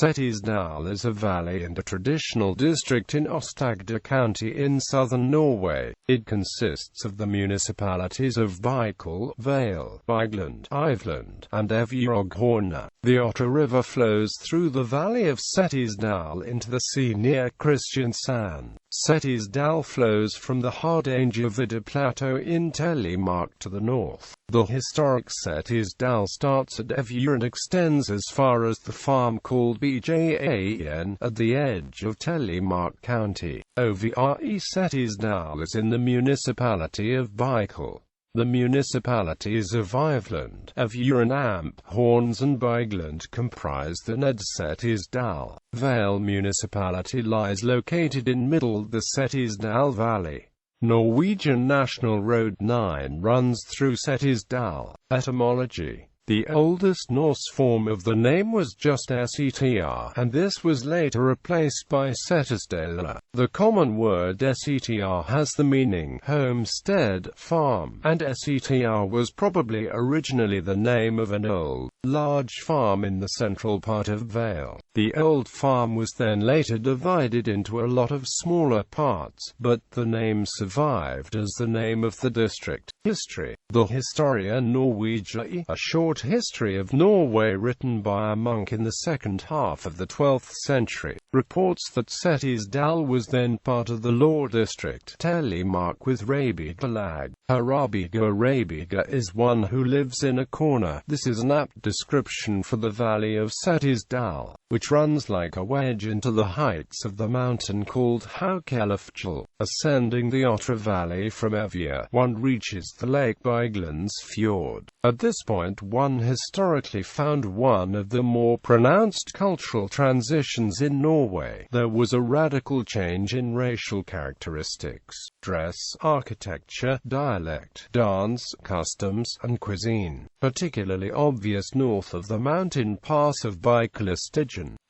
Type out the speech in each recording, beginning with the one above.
Setesdal is a valley and a traditional district in Aust-Agder County in southern Norway. It consists of the municipalities of Bykle, Valle, Bygland, Iveland, and Evje. Hornnes.The Otra river flows through the valley of Setesdal into the sea near Kristiansand.Setesdal flows from the Hardangervidda plateau in Telemark to the north. The historic Setesdal starts at Evje and extends as far as the farm called Bygland at the edge of Telemark County. Ovre Setesdal is in the municipality of Bykle. The municipalities of Iveland, Evje and Hornnes and Bygland comprise the Setesdal. Valle municipality lies located in middle of the Setesdal Valley. Norwegian National Road 9 runs through Setesdal. Etymology: the oldest Norse form of the name was just Setr, and this was later replaced by Setesdal. The common word Setr has the meaning homestead, farm, and Setr was probably originally the name of an old, large farm in the central part of Valle. The old farm was then later divided into a lot of smaller parts, but the name survived as the name of the district. History: the historian Norway.It, a short history of Norway written by a monk in the second half of the 12th century, reports that Setesdal was then part of the law district Telemark with Bygland. Rabiga is one who lives in a corner. This is an apt description for the valley of Setesdal, which runs like a wedge into the heights of the mountain called Haukelefjell. Ascending the Otra Valley from Evje, one reaches the lake Bygland's fjord. At this point one historically found one of the more pronounced cultural transitions in Norway. There was a radical change in racial characteristics, dress, architecture, dialect, dance, customs, and cuisine, particularly obvious north of the mountain pass of Bykle.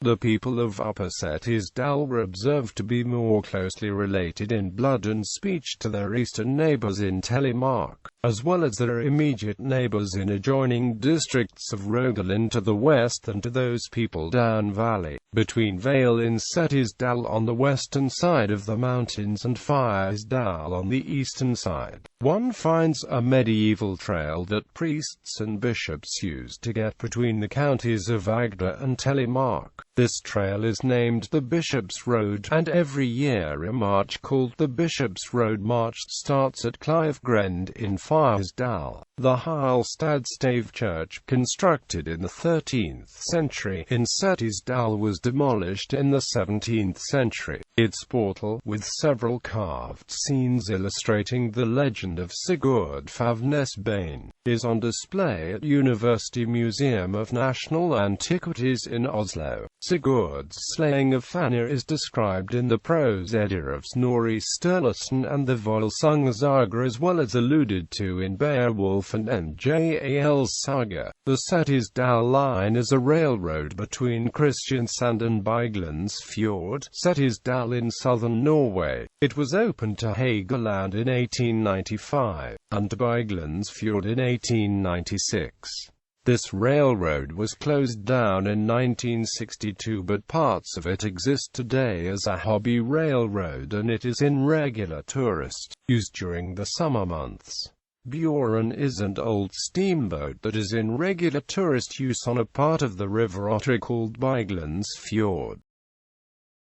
The people of Upper Setesdal were observed to be more closely related in blood and speech to their eastern neighbors in Telemark, as well as their immediate neighbors in adjoining districts of Rogaland to the west and to those people down valley, between Valle in Setesdal on the western side of the mountains and Fyresdal on the eastern side. One finds a medieval trail that priests and bishops used to get between the counties of Agder and Telemark. This trail is named the Bishop's Road, and every year a march called the Bishop's Road March starts at Iveland in Fyresdal. The Aust-Agder church, constructed in the 13th century in Setesdal, was demolished in the 17th century. Its portal, with several carved scenes illustrating the legend of Sigurd Favnesbane, is on display at University Museum of National Antiquities in Oslo. Sigurd's slaying of Fafnir is described in the prose Edda of Snorri Sturluson and the Volsunga saga, as well as alluded to in Beowulf and Njal's saga. The Setesdal line is a railroad between Kristiansand and Bygland's fjord, Setesdal in southern Norway. It was opened to Haugaland in 1895, and to Bygland's fjord in 1896. This railroad was closed down in 1962, but parts of it exist today as a hobby railroad, and it is in regular tourist use during the summer months. Bjorn is an old steamboat that is in regular tourist use on a part of the river Otra called Bygland's fjord.